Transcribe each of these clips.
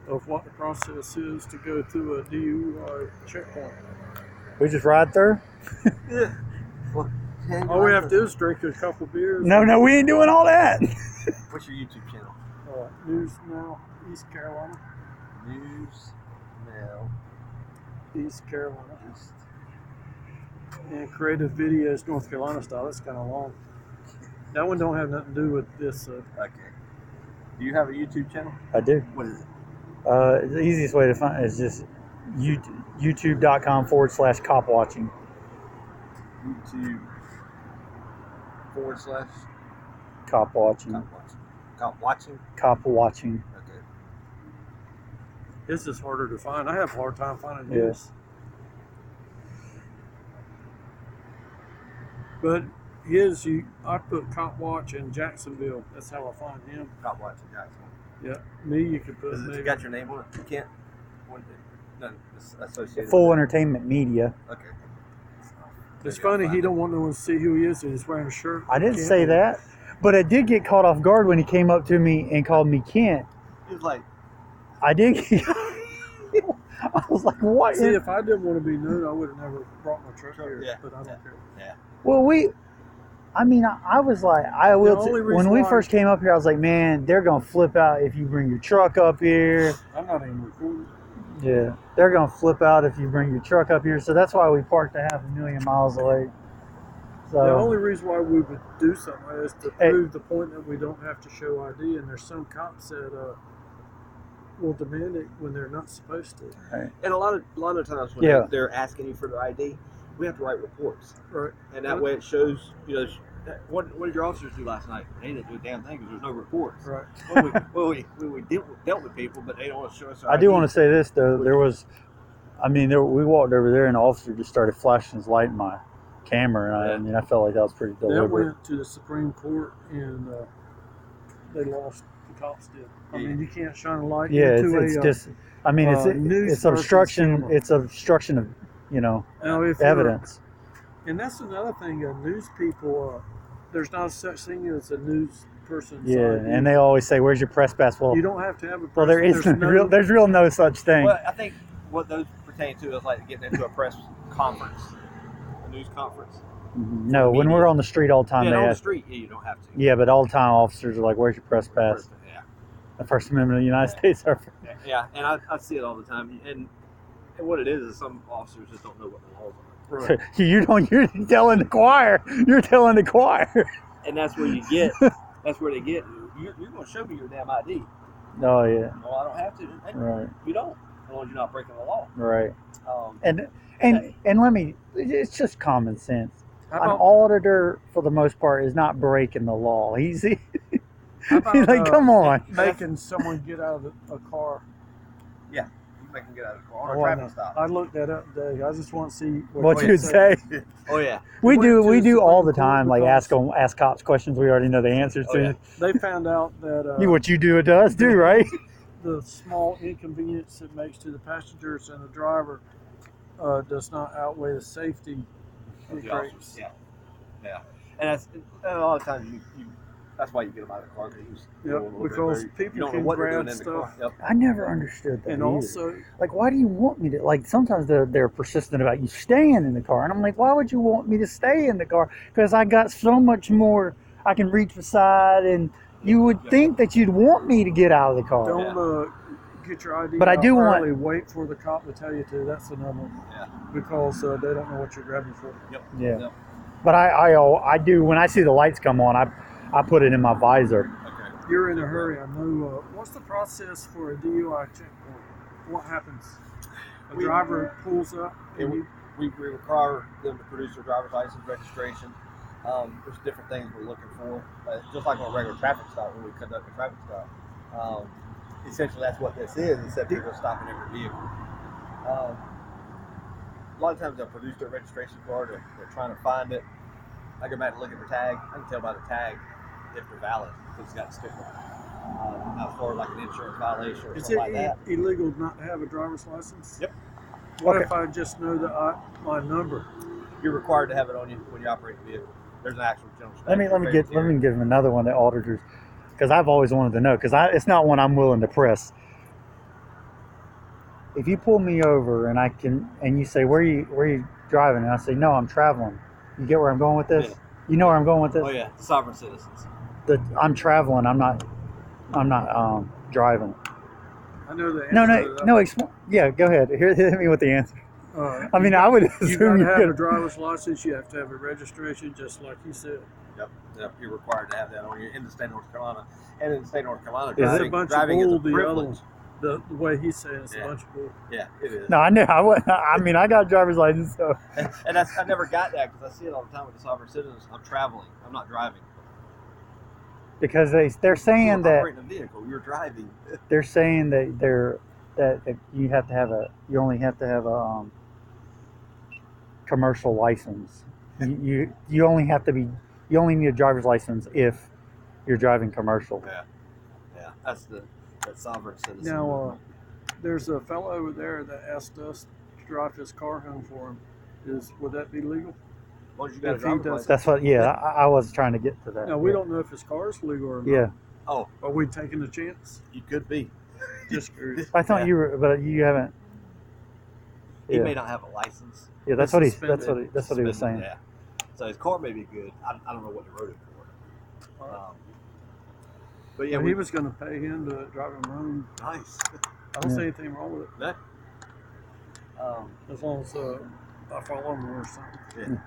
of what the process is to go through a DUI checkpoint. We just ride through? Yeah. Well, All we have to do is drink a couple beers. No, we ain't doing all that. What's your YouTube channel? News Now, East Carolina. News Now. East Carolina. And creative videos, North Carolina style. That's kind of long. That one don't have nothing to do with this. Okay. Do you have a YouTube channel? I do. What is it? The easiest way to find it is just youtube.com/cop watching. YouTube / Cop watching. Cop watching? Cop watching. Okay. This is harder to find. I have a hard time finding Yeah. this. But I put Cop Watch in Jacksonville. That's how I find him. Cop watching Jackson. Yeah. Me, you could put Has maybe. it got your name on it? You can't. None associated. Full with it. Entertainment Media. Okay. It's Maybe I'll funny, find he it. don't want no one to see who he is and he's wearing a shirt. I didn't Can't say believe that, but I did get caught off guard when he came up to me and called me Kent. He was like, I did. I was like, what? See, if I didn't want to be known, I would have never brought my truck here. Yeah. But I don't care. Well, I was like, only reason when we why- first came up here, I was like, man, they're going to flip out if you bring your truck up here. I'm not even recording. Yeah, they're going to flip out if you bring your truck up here. So that's why we parked a 500,000 miles away. So The only reason why we would do something like this is to prove the point that we don't have to show ID, and there's some cops that will demand it when they're not supposed to. and a lot of times when Yeah. they're asking you for their ID, we have to write reports, Right. and that way it shows. What did your officers do last night? They didn't do a damn thing because there's no reports. Right. we dealt with people, but they don't want to show us. I do want to say this, though. We walked over there and the officer just started flashing his light in my camera. And I felt like that was pretty That deliberate. went to the Supreme Court, and they lost. The cops did. I mean, you can't shine a light Yeah, into it's a. just, I mean, news it's person's obstruction. camera. It's obstruction of, Now, if you're- evidence. And that's another thing. News people, there's not such thing as a news person. Yeah, and they always say, "Where's your press pass?" Well, You don't have to have a. well, there is there's real no such thing. Well, I think what those pertain to is like getting into a press conference, a news conference. No, when we're on the street all the time, Yeah, they on the have. street, you don't have to. Yeah, but all the time officers are like, "Where's your press pass?" Yeah. The First Amendment of the United States. Yeah, and I see it all the time. And what it is some officers just don't know what the laws are. Right. You're telling the choir. You're telling the choir. And that's where you get. That's where they get. You're going to show me your damn ID. Oh yeah. Well, I don't have to. And Right. You don't, as long as you're not breaking the law. Right. Um, And let me. It's just common sense. How An about, auditor, for the most part, is not breaking the law. He's how about, like, come on. making someone get out of a car. you make them get out of the car on a Why traffic not? stop. I looked that up today. I just want to see What they you'd say. Oh yeah. We went to do the all the Supreme Court time. Like because- ask cops questions we already know the answers Oh, to. yeah. They found out that What you do, it does too, right? the small inconvenience it makes to the passengers and the driver does not outweigh the safety Of it the creates. officers. Yeah. And a lot of times you that's why you get them out of the car because Because you people don't know can what they're grab doing in the stuff. car. Yep. I never understood that. And either. also, like, why do you want me to? Like, sometimes they're persistent about you staying in the car, and I'm like, why would you want me to stay in the car? Because I got so much more. I can reach the side, and you would think that you'd want me to get out of the car. don't get your ID But I out do want- early. Wait for the cop to tell you to. That's another one. Yeah. Because they don't know what you're grabbing for. Yep. Yeah. Yep. But I do when I see the lights come on, I put it in my visor. Okay. You're in a hurry. I know. What's the process for a DUI checkpoint? What happens? A driver pulls up. And you, We require them to produce their driver's license registration. There's different things we're looking for, just like on a regular traffic stop when we conduct a traffic stop. Essentially, that's what this is, except people stopping every vehicle. A lot of times they'll produce their registration card, they're trying to find it. I go back and look at the tag. I can tell by the tag if they're valid, if it's got a sticker. As far as like an insurance violation or is something it like that. illegal not to have a driver's license? Yep. What Okay. if I just know my number? You're required to have it on you when you operate the vehicle. There's an actual general Let me statute give him another one, the auditors, because I've always wanted to know, because it's not one I'm willing to press. if you pull me over and you say where you driving, and I say no, I'm traveling. You get where I'm going with this? Yeah. You know where I'm going with this? Oh yeah, the sovereign citizens. I'm traveling. I'm not driving. I know the answer No, to that. no. Yeah, go ahead. Hit me with the answer. I mean, I would You assume got to you have could. a driver's license. You have to have a registration, just like you said. Yep, you're required to have that on you in the state of North Carolina. And in the state of North Carolina, Is It's it? a bunch driving of is a bull. The other privilege. one, the way he said it's Yeah. a bunch of bull. Yeah, it is. No, I knew. I mean, I got a driver's license, so And I never got that because I see it all the time with the sovereign citizens. I'm traveling. I'm not driving. because they're saying You're that operating a vehicle. You're driving. they're saying that you only have to have a commercial license. You only need a driver's license if you're driving commercial. Yeah, that's that sovereign citizen. Now, movement. there's a fellow over there that asked us to drive his car home for him. Would that be legal? As long as you got a if he driver's does- license. That's what. Yeah, I was trying to get to that. Now we yeah. don't know if his car is legal or not. Yeah, Oh, Are we taking a chance? you could be. Just curious. I thought Yeah. you were, but you haven't. He Yeah, may not have a license. yeah. That's It's what he was Suspended, saying. Yeah. So his car may be good. I don't know what they wrote it for. But yeah, Yeah, he was going to pay him to drive him home. nice. I don't Yeah. see anything wrong with it, No. as long as I follow him or something.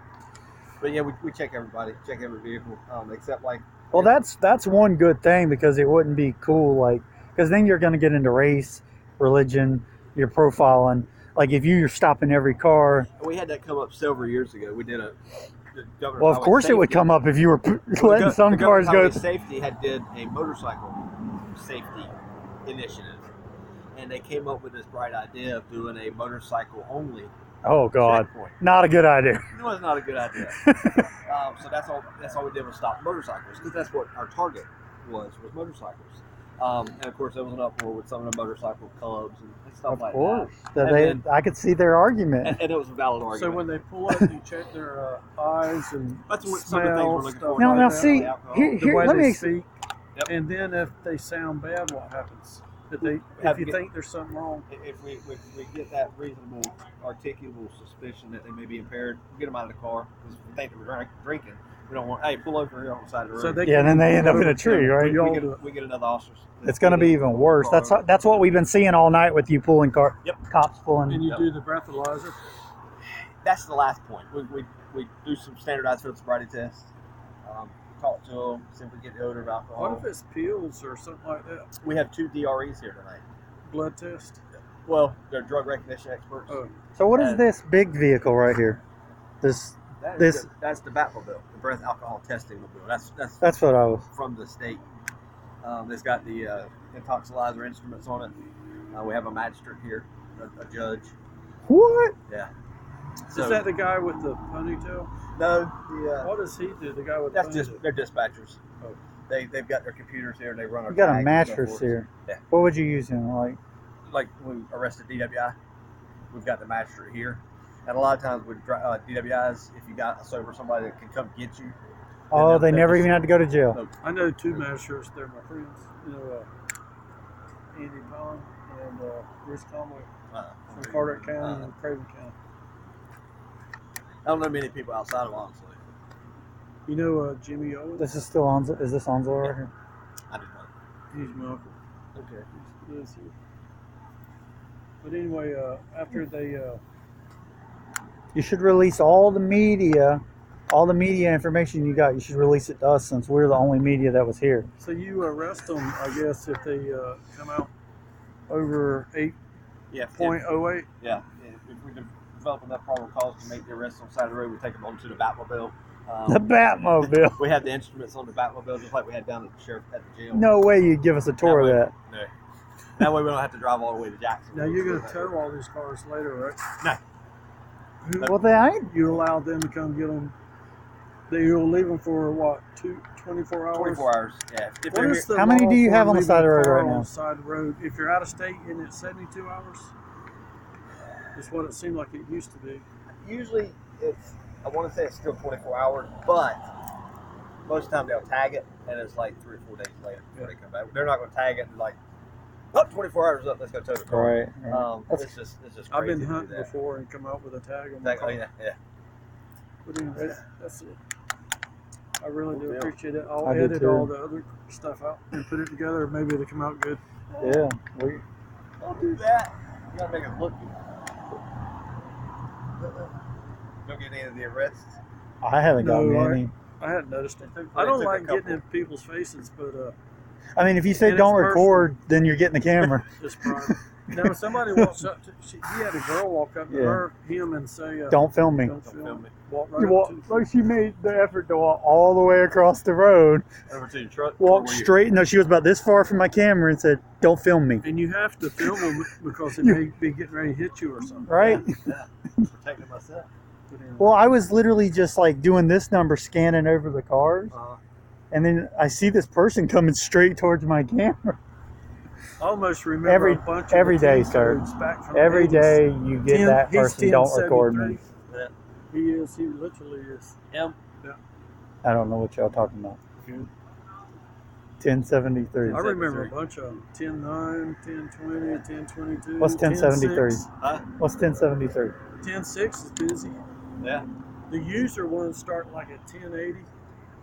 But yeah, we check everybody, check every vehicle, except like. Well, that's one good thing because it wouldn't be cool, like, because then you're going to get into race, religion, your profiling. Like if you're stopping every car, We had that come up several years ago. We did the Governor's well, of Highway course it would Safety- come up if you were the letting some the cars Governor's go. Highway Safety did a motorcycle safety initiative, and they came up with this bright idea of doing a motorcycle only Oh God, checkpoint. not a good idea. It was not a good idea. So that's all we did was stop motorcycles because that's what our target was motorcycles. And of course, there was an uproar with some of the motorcycle clubs and stuff Of like course, that. And I could see their argument. and it was a valid So argument. when they pull up, you check their eyes and That's what some of the things smell we're looking stuff for. Now, like now that. see, Alcohol. here, the way let they me. speak. Yep. And then if they sound bad, what happens? If Have you to get- think there's something wrong, If we get that reasonable, articulable suspicion that they may be impaired, we'll get them out of the car. Because if we think that we're drinking, we don't want, hey, pull over here on the side of the road. so they Yeah, can then they end up pull in a over tree, to- right? we all we, do it. get another officer. It's going to be even worse. That's what we've been seeing all night with you pulling Yep. cops pulling. And you Yep. do the breathalyzer. That's the last point. We do some standardized field sobriety tests. Talk to them, see if we get the odor of alcohol. What if it's pills or something like that? We have 2 DREs here tonight. Blood test. Well, they're drug recognition experts. Oh, So what is this big vehicle right here? This That's the Batmobile, the breath alcohol testing mobile. that's what I was. From the state. It's got the intoxilizer instruments on it. We have a magistrate here, a judge. What? Yeah. is that the guy with the ponytail? No, What does he do? The guy with that's the just ponytail? they're dispatchers. Oh. They've got their computers here and they run our You got a tags and mattress so forth. here. Yeah. What would you use him like? Like when we arrested DWI, we've got the magistrate here. And a lot of times with DWIs, if you got a sober somebody that can come get you. Oh, they they'll never just- even had to go to jail. No, I know 2 magistrates. They're my friends. You know, Andy Pond and Bruce Conway from Carter County and Craven County. I don't know many people outside of honestly. You know Jimmy Owens? This is still on. Is this Onzo right here? I didn't know. He's my uncle. Okay. He lives here. But anyway, after they You should release all the media information you got. You should release it to us since we're the only media that was here. so you arrest them, I guess, if they come out over Yeah. 8.08. Yeah. If we develop enough probable cause to make the arrest on the side of the road, we take them onto the Batmobile. The Batmobile. We have the instruments on the Batmobile just like we had down at the sheriff at the jail. No way you'd give us a tour of that. No. That way we don't have to drive all the way to Jackson. Now you're going to tow all these cars later, right? No. Who- Well, they ain't. You allow them to come get them. You'll leave them for what? 24 hours. 24 hours. Yeah. If What they're is here, the How many law do you for have on the leaving side of the a road car right on now? the side of the road? If you're out of state, isn't it 72 hours? It's what it seemed like it used to be. usually it's, I want to say it's still 24 hours, but most of the time they'll tag it and it's like 3 or 4 days later before they come back. They're not going to tag it and like Oh, 24 hours up. Let's go tow the car. Right. It's just crazy. I've been to do hunting that. before and come out with a tag on my Exactly. car. Yeah. But anyway, that's it. I really do Yeah. appreciate it. I'll I do edit too. all the other stuff out and put it together. Maybe it'll come out good. Yeah. Don't do that. You gotta make it look good. Don't get any of the arrests. I haven't No, gotten any. I hadn't noticed it. They I don't took a like getting couple. in people's faces, but I mean, if you say And don't it's record, then you're getting the camera. it's private. Now, if somebody walks up to, he had a girl walk up to Yeah. him and say, Don't film me. don't film film me. me. Walk right You up walk, to him. like she made the effort to walk all the way across the road, Over to your truck. walk straight. No, she was about this far from my camera and said, "Don't film me." And you have to film them because they may be getting ready to hit you or something. Right? Yeah. Protecting myself. But anyway. Well, I was literally just like doing this number, scanning over the cars, Uh-huh. and then I see this person coming straight towards my camera. I almost remember Every- a bunch of every the day, team sir. codes back from Every the 80s. day you get 10 that he's person, don't record 1073. me. Yeah. He is. He literally is. Him. I don't know what y'all talking about. Good. 1073. I remember a bunch of them. 10-9, 10-20, 10-22. What's 1073? 10-6. Huh? What's 1073? 10-6 is busy. Yeah. The user ones start like at 1080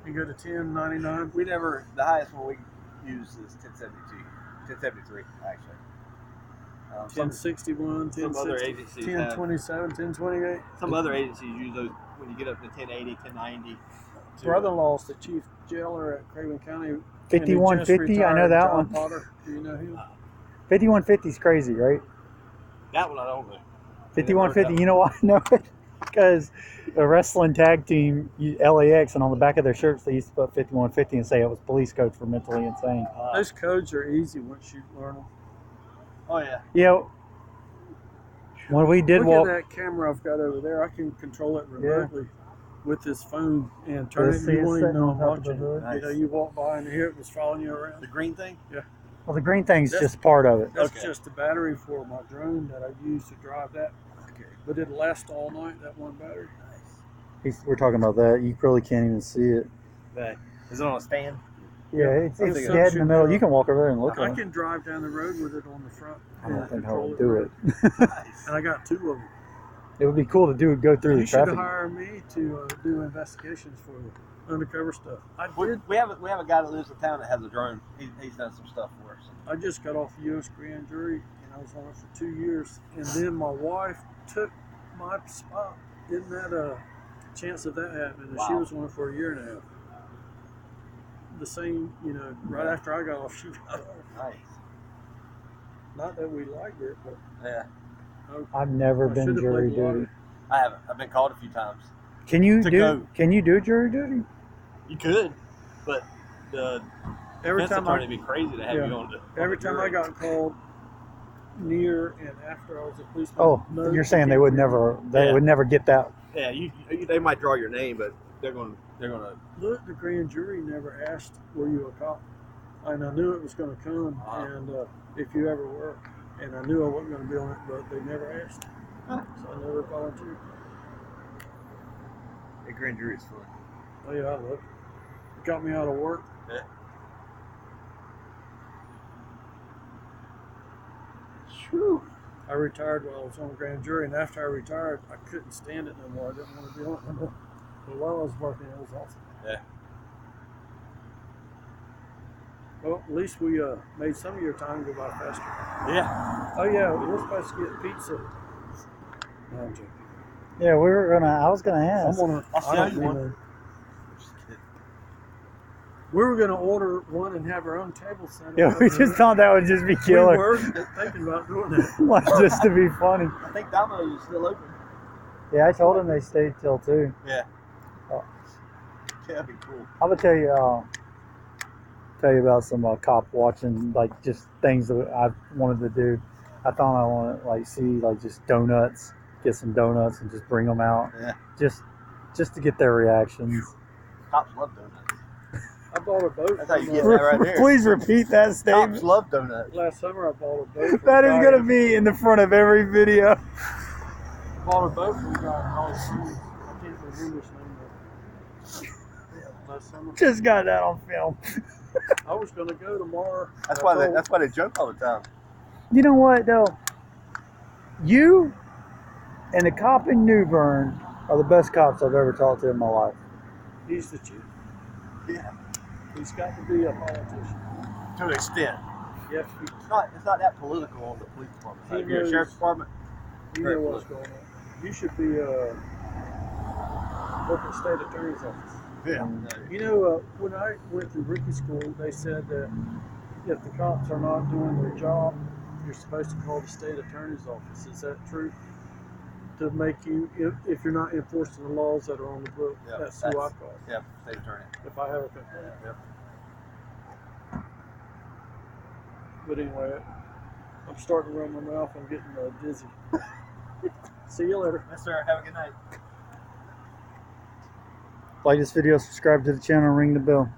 and go to 1099. We never. The highest one we use is 1072, 1073 actually. Some 1061, some other 1060, agencies have. 1027, 1028. Some other agencies use those when you get up to 1080, 1090. Brother-in-law's the chief jailer at Craven County. 5150, I know that John one. Potter. Do you know him? 5150 is crazy, right? That one I don't know. 5150, you know why I know it? Because the wrestling tag team, LAX, and on the back of their shirts, they used to put 5150 and say it was police code for mentally insane. Those codes are easy once you learn them. Oh yeah. You know, when we did Look walk, at that camera I've got over there. I can control it remotely with this phone and turn Let's it. see You it won't even sitting know on I'm top of the watching hood. it. You know, you walk by and here it was following you around. The green thing. well, the green thing's That's- just part of it. That's Okay. just the battery for my drone that I use to drive that. Okay. But it'll last all night, that one battery. We're talking about that. You probably can't even see it. Okay. Is it on a stand? Yeah, it's I think dead in so. the middle. You can walk over there and look I at it. can drive down the road with it on the front. I don't and think I control would do it. Nice. And I got two of them. It would be cool to go through You the should traffic. hire me to do investigations for you, undercover stuff. I did. We have a guy that lives in town that has a drone. He's done some stuff for us. I just got off the U.S. grand jury, and I was on it for 2 years. And then my wife took my spot. Isn't that a chance of that happening? And she Wow. was on it for a year and a half. The same, right after I got off, she got off. Nice. Not that we liked it, but Yeah. I've never I been should've jury played the lottery. duty. I haven't. I've been called a few times. Can you To do? go. Can you do jury duty? You could, but the every defense time attorney I, would be crazy to have Yeah. you on the. every on the time I jury. got called near and after I was a policeman. Oh, no, you're you saying they can't would do never. They Yeah. would never get that. Yeah, they might draw your name, but they're gonna. Look, the grand jury never asked, were you a cop? And I knew it was going to come, Uh-huh. and if you ever were. And I knew I wasn't going to be on it, but they never asked. Huh. So I never volunteered. A grand jury is fun. Oh, yeah, I love it. It got me out of work. Yeah. Whew. I retired while I was on grand jury, and after I retired, I couldn't stand it no more. I didn't want to be on it no more. But while I was working, it was awesome. Yeah. Well, at least we made some of your time go by faster. Yeah. Oh yeah, we're supposed to get pizza. No, I'm joking. Yeah, we were gonna. I was gonna I'm ask. gonna. I'll I don't send you one. know. We were gonna order one and have our own table set up. Yeah, we just thought that would just be We killer, were thinking about doing that. like just to be funny. I think Domino's is still open. Yeah, I told them they stayed till 2. Yeah. Oh. Yeah, that'd be cool. I'm gonna tell you about some cop watching, like just things that I wanted to do. I thought I wanted like see like just donuts, get some donuts and just bring them out, Yeah. just to get their reactions. Cops love donuts. I bought a boat. That's how you from, get that right there. Please repeat that Cops statement. love donuts. Last summer, I bought a boat. From That a is guy- gonna be in the front of every video. Bought a boat from a guy in Holly Springs. I can't remember his name. But last summer, Just got that on film. I was gonna go tomorrow. That's I why told- they joke all the time. You know what though? You and the cop in New Bern are the best cops I've ever talked to in my life. He's the chief. Yeah. He's got to be a politician. To an extent. You have to be, It's not that political on the police department. He If you're a knows- sheriff's department, you Very know what's going on. You should be work at state attorney's office. yeah. You know, when I went through rookie school, they said that if the cops are not doing their job, you're supposed to call the state attorney's office. Is that true? To make you, if you're not enforcing the laws that are on the book, Yeah, that's who I that's- call. Yeah, state attorney. If I have a complaint. Yep. But anyway, I'm starting to run my mouth. I'm getting dizzy. See you later. Yes, sir. Have a good night. Like this video, subscribe to the channel, ring the bell.